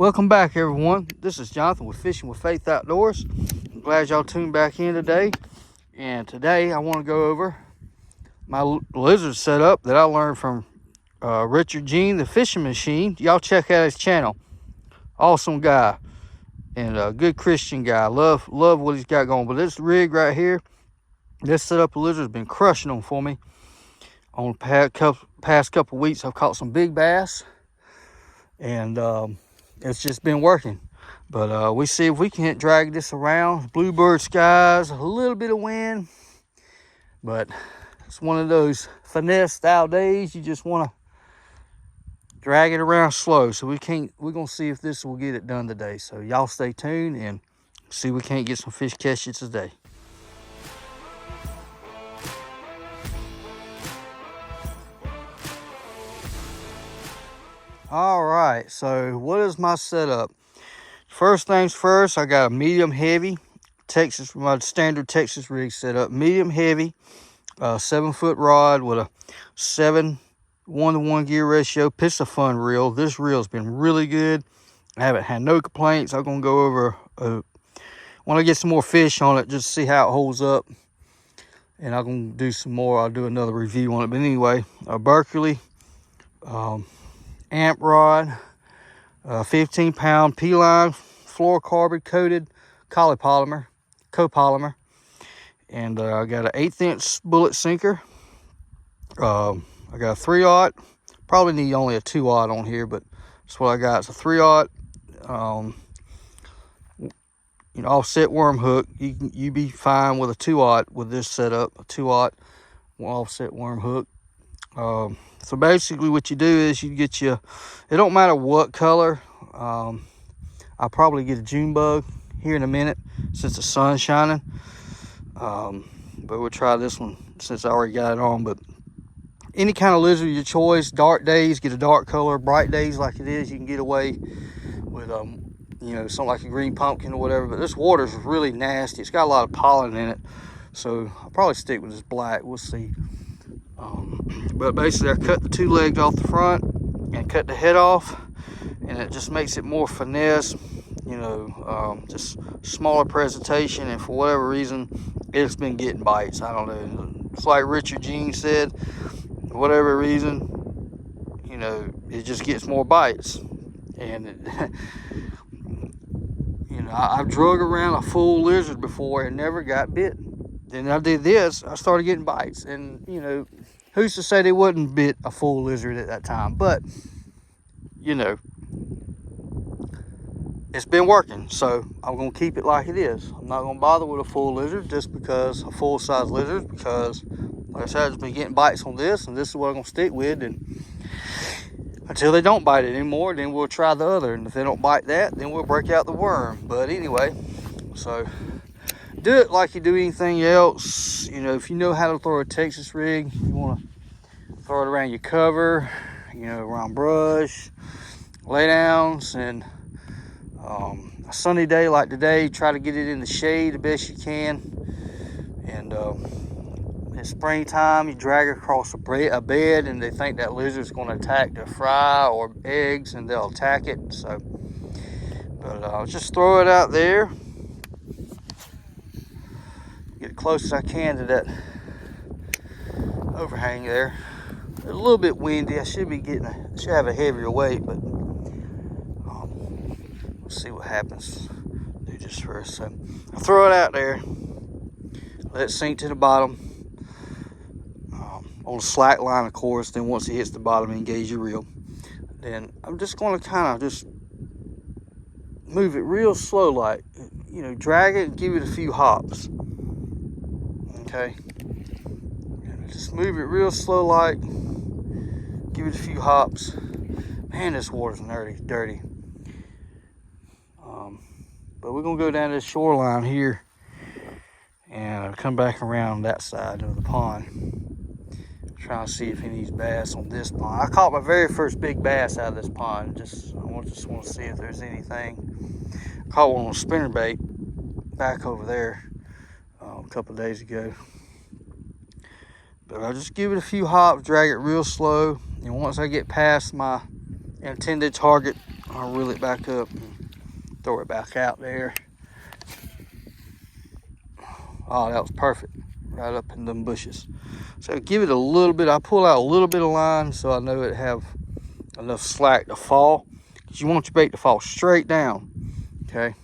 Welcome back, everyone. This is Jonathan with Fishing with Faith Outdoors. I'm glad y'all tuned back in today. And today I want to go over my lizard setup that I learned from Richard Jean, the fishing machine. Y'all check out his channel. Awesome guy and a good Christian guy. Love what he's got going. But this rig right here, this setup of lizard has been crushing them for me. On the past couple weeks, I've caught some big bass, and it's just been working. But we see if we can't drag this around. Bluebird skies, a little bit of wind, but it's one of those finesse style days. You just want to drag it around slow. So we're gonna see if this will get it done today. So y'all stay tuned and see if we can't get some fish catches today. All right, so what is my setup? First things first, I got a medium heavy Texas, my standard Texas rig setup. Medium heavy, 7-foot rod with a 7:1 gear ratio Piscifun reel. This reel's been really good. I haven't had no complaints. I'm gonna go over, want to get some more fish on it just to see how it holds up. And I'm gonna do some more. I'll do another review on it. But anyway, a Berkeley amp rod, 15-pound P-line fluorocarbon coated copolymer, and I got an 1/8" bullet sinker. I got a 3/0. Probably need only a 2/0 on here, but that's what I got. It's a 3/0. Offset worm hook. You be fine with a 2/0 with this setup. A 2/0 offset worm hook. So basically what you do is you get it don't matter what color. I'll probably get a June bug here in a minute since the sun's shining. But we'll try this one since I already got it on. But any kind of lizard your choice. Dark days, get a dark color. Bright days like it is, you can get away with something like a green pumpkin or whatever. But this water's really nasty. It's got a lot of pollen in it. So I'll probably stick with this black. We'll see. But basically I cut the 2 legs off the front and cut the head off, and it just makes it more finesse, just smaller presentation. And for whatever reason, it's been getting bites. I don't know. It's like Richard Jean said, for whatever reason, it just gets more bites. And I've drug around a full lizard before and never got bit. Then I did this, I started getting bites. And who's to say they wouldn't bit a full lizard at that time? But it's been working, so I'm gonna keep it like it is. I'm not gonna bother with a full lizard, just because a full size lizard, because like I said, I've been getting bites on this, and this is what I'm gonna stick with. And until they don't bite it anymore, then we'll try the other. And if they don't bite that, then we'll break out the worm. But anyway, so do it like you do anything else. If you know how to throw a Texas rig, you want to throw it around your cover, around brush, lay downs. And a sunny day like today, try to get it in the shade the best you can. And in springtime, you drag it across a bed, and they think that lizard's going to attack their fry or eggs, and they'll attack it. So, but I'll just throw it out there. Get as close as I can to that overhang there. It's a little bit windy. I should have a heavier weight, but we'll see what happens. Do this first. So I throw it out there, let it sink to the bottom on a slack line, of course. Then once it hits the bottom, engage your reel. Then I'm just going to kind of just move it real slow, like drag it and give it a few hops. Okay, just move it real slow, like give it a few hops. Man, this water's dirty. But we're gonna go down to the shoreline here and come back around that side of the pond. Trying to see if any of these bass on this pond. I caught my very first big bass out of this pond. I just want to see if there's anything. I caught one on a spinnerbait back over there a couple of days ago. But I'll just give it a few hops, drag it real slow, and once I get past my intended target I'll reel it back up and throw it back out there. Oh, that was perfect. Right up in them bushes. So give it a little bit. I pull out a little bit of line so I know it have enough slack to fall. Because you want your bait to fall straight down. Okay.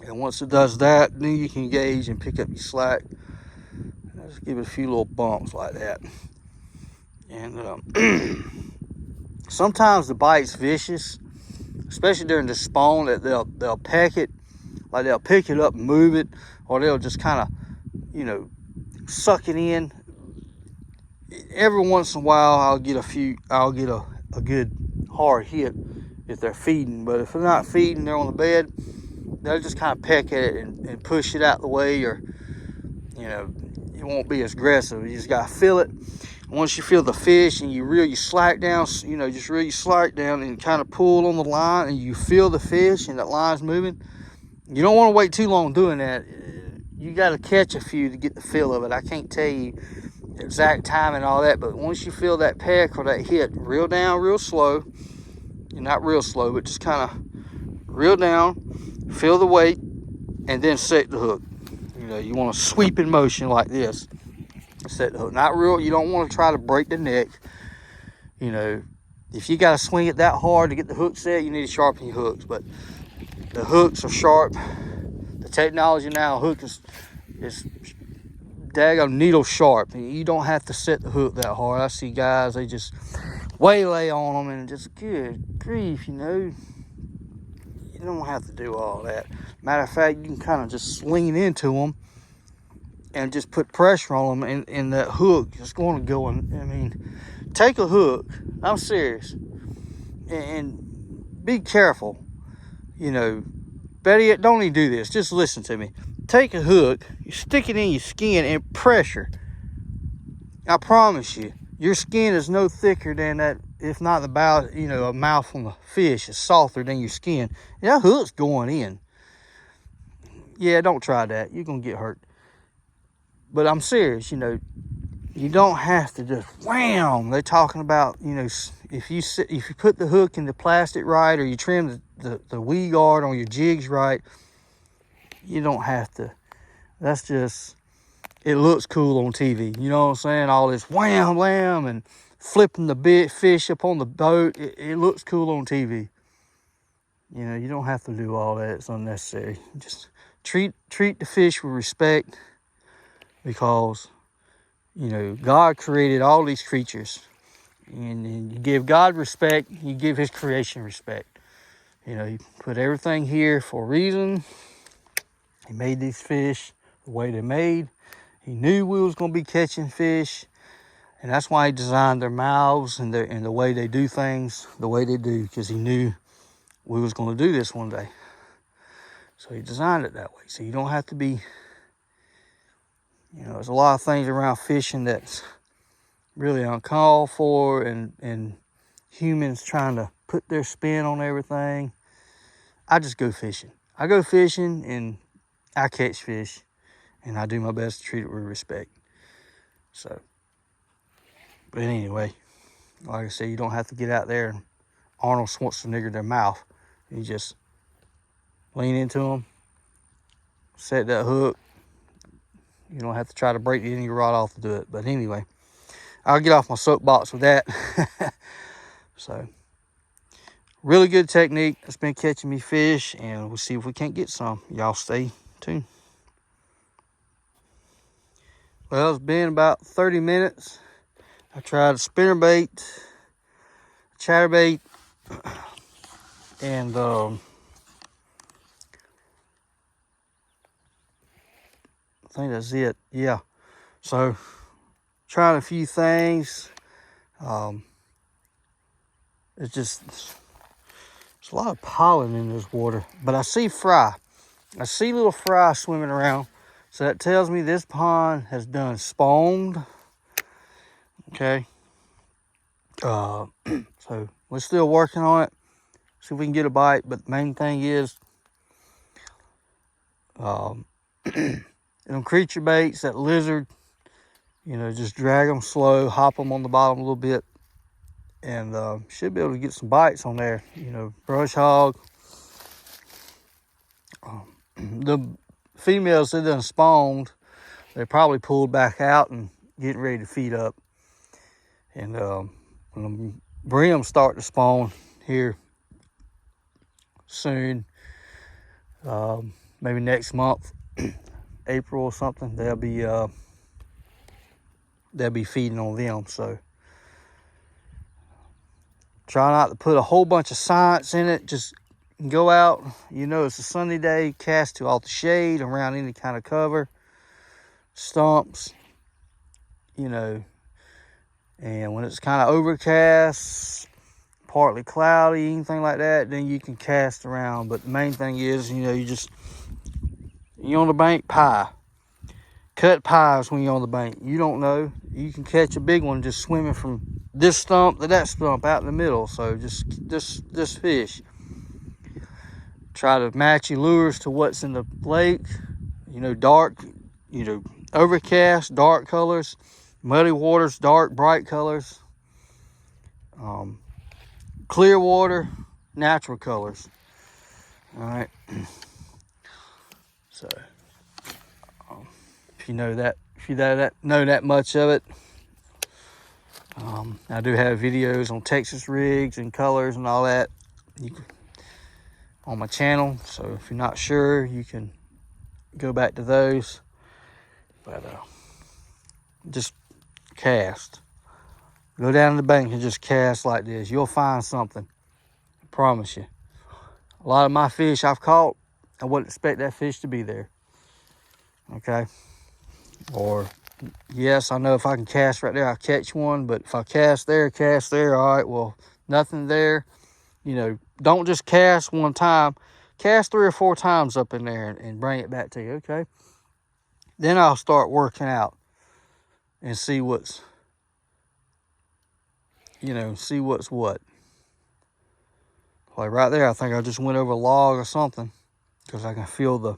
And once it does that, then you can gauge and pick up your slack. Just give it a few little bumps like that. And sometimes the bite's vicious, especially during the spawn, that they'll peck it, like they'll pick it up and move it, or they'll just kind of, suck it in. Every once in a while, I'll get a good hard hit if they're feeding. But if they're not feeding, they're on the bed, they'll just kind of peck at it and push it out the way, or it won't be as aggressive. You just gotta feel it. Once you feel the fish and you reel your slack down, just reel your slack down and kind of pull on the line, and you feel the fish and that line's moving. You don't want to wait too long doing that. You got to catch a few to get the feel of it. I can't tell you the exact time and all that, but once you feel that peck or that hit, reel down real slow. Not real slow, but just kind of reel down, feel the weight, and then set the hook. You want to sweep in motion like this. Set the hook. Not real. You don't want to try to break the neck. If you got to swing it that hard to get the hook set, you need to sharpen your hooks. But the hooks are sharp. The technology now, hook is daggone needle sharp. You don't have to set the hook that hard. I see guys, they just waylay on them and just, good grief, you don't have to do all that. Matter of fact, you can kind of just swing it into them and just put pressure on them, and that hook is going to go in. Take a hook. I'm serious. And be careful. Better yet, don't even do this. Just listen to me. Take a hook, you stick it in your skin and pressure. I promise you, your skin is no thicker than that, if not about, a mouth on the fish is softer than your skin. That hook's going in. Yeah, don't try that. You're going to get hurt. But I'm serious, you don't have to just wham. They're talking about, if you put the hook in the plastic right, or you trim the weed guard on your jigs right, you don't have to. That's just, it looks cool on TV. You know what I'm saying? All this wham, wham, and flipping the big fish up on the boat. It looks cool on TV. You don't have to do all that. It's unnecessary. Just treat the fish with respect, because, God created all these creatures. And you give God respect, you give his creation respect. He put everything here for a reason. He made these fish the way they're made. He knew we was going to be catching fish. And that's why he designed their mouths and the way they do things the way they do, because he knew we was going to do this one day. So he designed it that way. So you don't have to be, there's a lot of things around fishing that's really uncalled for, and humans trying to put their spin on everything. I just go fishing. I go fishing and I catch fish, and I do my best to treat it with respect. So, but anyway, like I said, you don't have to get out there and Arnold Schwarzenegger their mouth. You just lean into them, set that hook. You don't have to try to break the end of your rod off to do it. But anyway, I'll get off my soapbox with that. So, really good technique. It's been catching me fish, and we'll see if we can't get some. Y'all stay tuned. Well, it's been about 30 minutes. I tried a spinnerbait, chatterbait, and I think that's it. Yeah. So, trying a few things. There's a lot of pollen in this water, but I see fry. I see little fry swimming around. So that tells me this pond has done spawned. Okay. So we're still working on it. See if we can get a bite. But the main thing is, them creature baits, that lizard, just drag them slow, hop them on the bottom a little bit. and should be able to get some bites on there. You know, brush hog. The females that done spawned, they probably pulled back out and getting ready to feed up. And when the brims start to spawn here soon, maybe next month, April or something, they'll be feeding on them. So try not to put a whole bunch of science in it. Just go out, you know, it's a sunny day, cast to all the shade around any kind of cover, stumps, you know. And when it's kind of overcast, partly cloudy, anything like that, then you can cast around. But the main thing is, you know, you're on the bank, pie. Cut pies when you're on the bank. You don't know. You can catch a big one just swimming from this stump to that stump out in the middle. So just fish. Try to match your lures to what's in the lake. You know, dark, you know, overcast, dark colors. Muddy waters, dark, bright colors. Clear water, natural colors. All right. So, if you know that much of it, I do have videos on Texas rigs and colors and all that on my channel. So if you're not sure, you can go back to those. But just cast. Go down to the bank and just cast like this. You'll find something. I promise you. A lot of my fish I've caught, I wouldn't expect that fish to be there. Okay? Or, yes, I know if I can cast right there, I'll catch one. But if I cast there, all right, well, nothing there. You know, don't just cast one time. Cast 3 or 4 times up in there and bring it back to you, okay? Then I'll start working out and see what's, you know, see what's what. Like right there, I think I just went over a log or something because I can feel the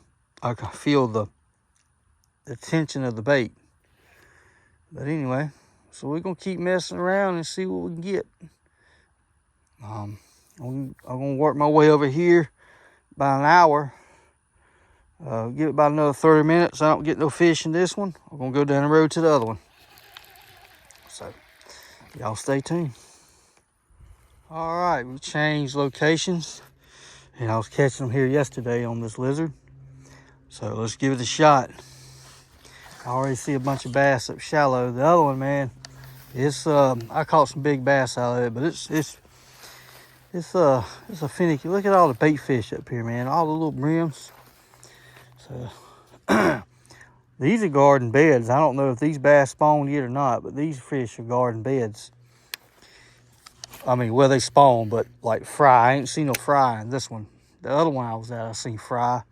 tension of the bait. But anyway, so we're gonna keep messing around and see what we can get. I'm gonna work my way over here by an hour. Give it about another 30 minutes. I don't get no fish in this one. I'm gonna go down the road to the other one. So y'all stay tuned. All right, we changed locations, and I was catching them here yesterday on this lizard. So let's give it a shot. I already see a bunch of bass up shallow. The other one, man, it's I caught some big bass out of it, but it's a finicky. Look at all the bait fish up here, man. All the little brims. So these are garden beds. I don't know if these bass spawned yet or not, but these fish are garden beds. I mean, well, they spawn, but like fry. I ain't seen no fry in this one. The other one I was at, I seen fry.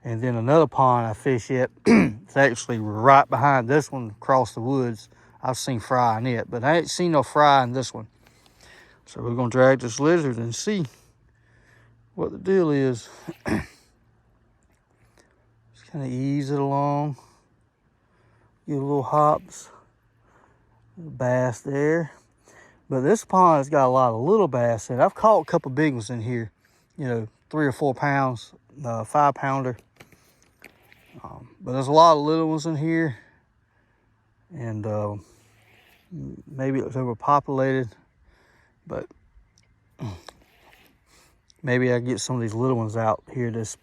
And then another pond I fish at, it's actually right behind this one across the woods. I've seen fry in it, but I ain't seen no fry in this one. So we're gonna drag this lizard and see what the deal is. Just kind of ease it along. Get a little hops. Little bass there. But this pond has got a lot of little bass in it. I've caught a couple big ones in here. You know, 3 or 4 pounds, 5-pounder. But there's a lot of little ones in here. And maybe it was overpopulated. But maybe I get some of these little ones out here this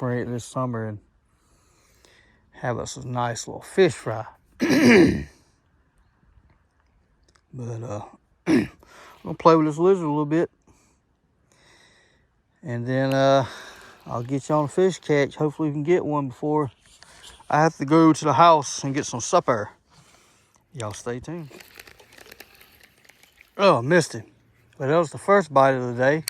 summer, and have us a nice little fish fry. But I'm gonna play with this lizard a little bit, and then I'll get you on a fish catch. Hopefully we can get one before I have to go to the house and get some supper. Y'all stay tuned. Oh, I missed it. But that was the first bite of the day.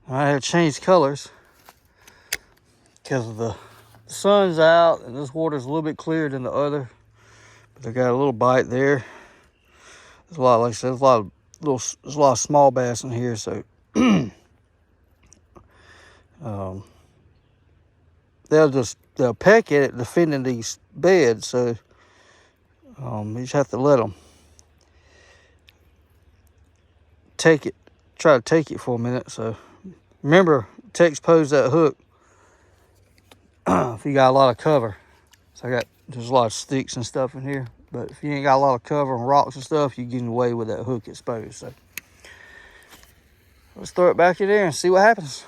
I have changed colors because of the sun's out and this water's a little bit clearer than the other. But I got a little bite there. There's a lot, like I said, there's a lot of small bass in here, so they'll peck at it defending these beds, so you just have to let them. try to take it for a minute. So remember, to expose that hook if you got a lot of cover. So there's a lot of sticks and stuff in here, but if you ain't got a lot of cover and rocks and stuff, you're getting away with that hook exposed. So let's throw it back in there and see what happens.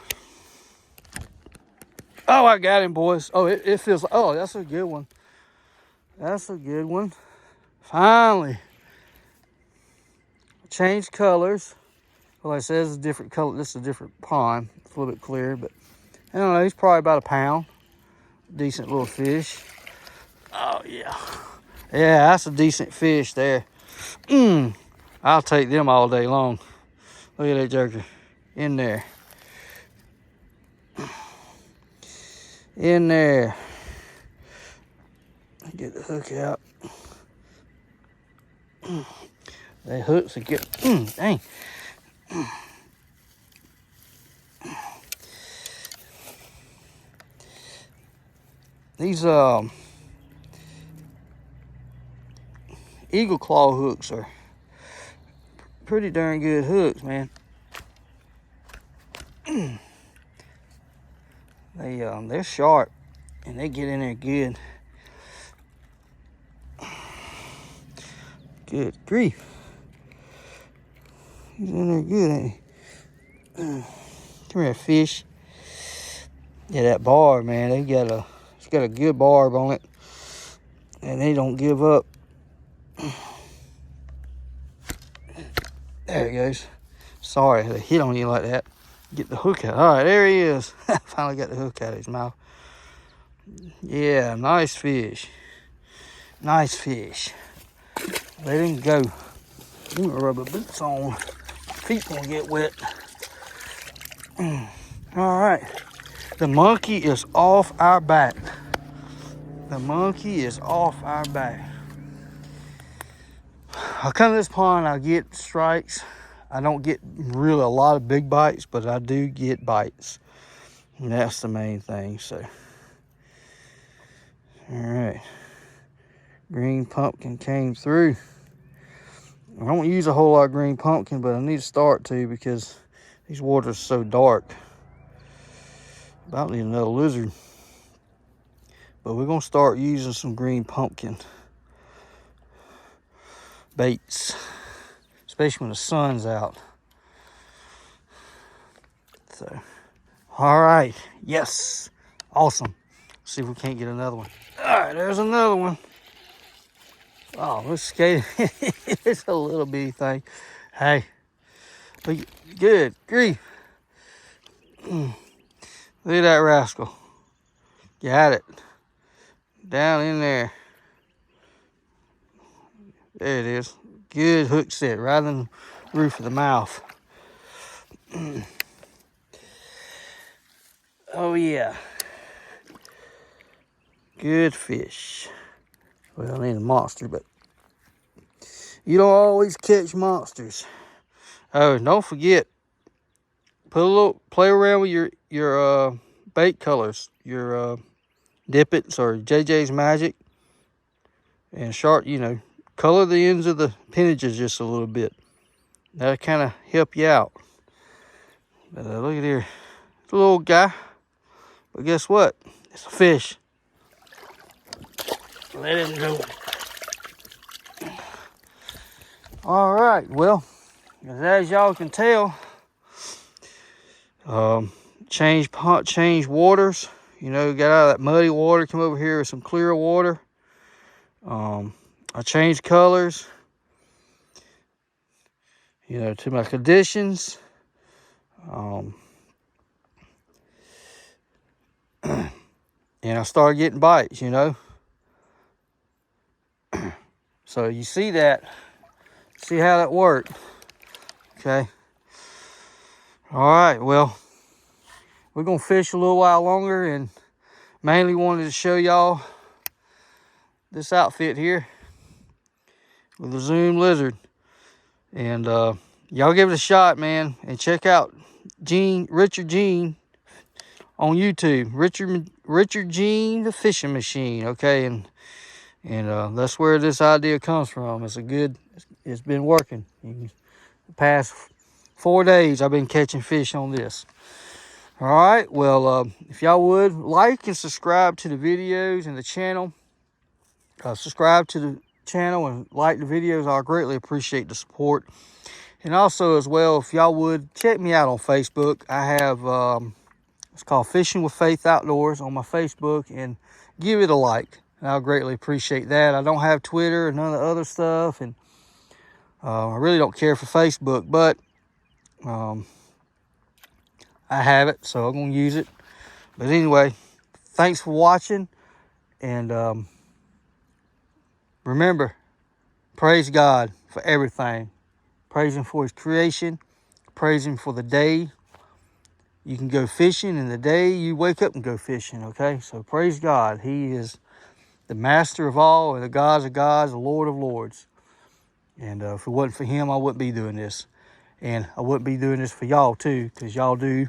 Oh, I got him, boys. Oh, it feels like, oh, that's a good one. That's a good one. Finally. Change colors. Well, like I said, it's a different color. This is a different pond. It's a little bit clearer, but I don't know. He's probably about a pound. Decent little fish. Oh, yeah. Yeah, that's a decent fish there. I'll take them all day long. Look at that joker. In there. In there. Get the hook out. That hooks are good. Dang. These eagle claw hooks are pretty darn good hooks, man. They're sharp and they get in there good. Good grief. He's in there good, ain't he? Come here, fish. Yeah, that barb, man, it's got a good barb on it. And they don't give up. There it goes. Sorry, they hit on you like that. Get the hook out. All right, there he is. Finally got the hook out of his mouth. Yeah, nice fish. Nice fish. Let him go. You got rubber boots on. Feet gonna get wet. All right. The monkey is off our back. The monkey is off our back. I come to this pond, I get strikes. I don't get really a lot of big bites, but I do get bites. And that's the main thing, so. All right. Green pumpkin came through. I don't use a whole lot of green pumpkin, but I need to start to because these waters are so dark. About need another lizard. But we're going to start using some green pumpkin baits, especially when the sun's out. So, all right. Yes. Awesome. Let's see if we can't get another one. All right, there's another one. Oh, let's skate. It's a little bitty thing. Hey, good grief. Look at that rascal. Got it. Down in there. There it is. Good hook set right in the roof of the mouth. Oh, yeah. Good fish. Well, I need a monster, but you don't always catch monsters. Oh, don't forget, play around with your bait colors, your Dip It's or JJ's Magic, and color the ends of the appendages just a little bit. That'll kind of help you out. But look at here, it's a little guy, but guess what? It's a fish. Let him go. All right, well, as y'all can tell, change waters. Got out of that muddy water, come over here with some clear water. I changed colors, to my conditions. And I started getting bites, So you see that. See how that worked. Okay. All right, well, we're going to fish a little while longer, and mainly wanted to show y'all this outfit here with the Zoom Lizard. And y'all give it a shot, man, and check out Richard Gene on YouTube. Richard Gene, the fishing machine, okay? And that's where this idea comes from. It's been working. The past 4 days I've been catching fish on this. All right, well, if y'all would like and subscribe to the videos and the channel, subscribe to the channel and like the videos, I'll greatly appreciate the support. And also as well, if y'all would check me out on Facebook. I have it's called Fishing with Faith Outdoors on my Facebook, and give it a like, and I'll greatly appreciate that. I don't have Twitter and none of the other stuff, and I really don't care for Facebook, but I have it, so I'm going to use it. But anyway, thanks for watching, and remember, praise God for everything. Praise Him for His creation. Praise Him for the day you can go fishing and the day you wake up and go fishing, okay? So praise God. He is the master of all, and the gods of gods, the Lord of lords. And if it wasn't for Him, I wouldn't be doing this. And I wouldn't be doing this for y'all too, because y'all do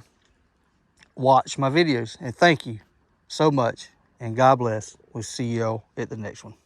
watch my videos. And thank you so much. And God bless. We'll see y'all at the next one.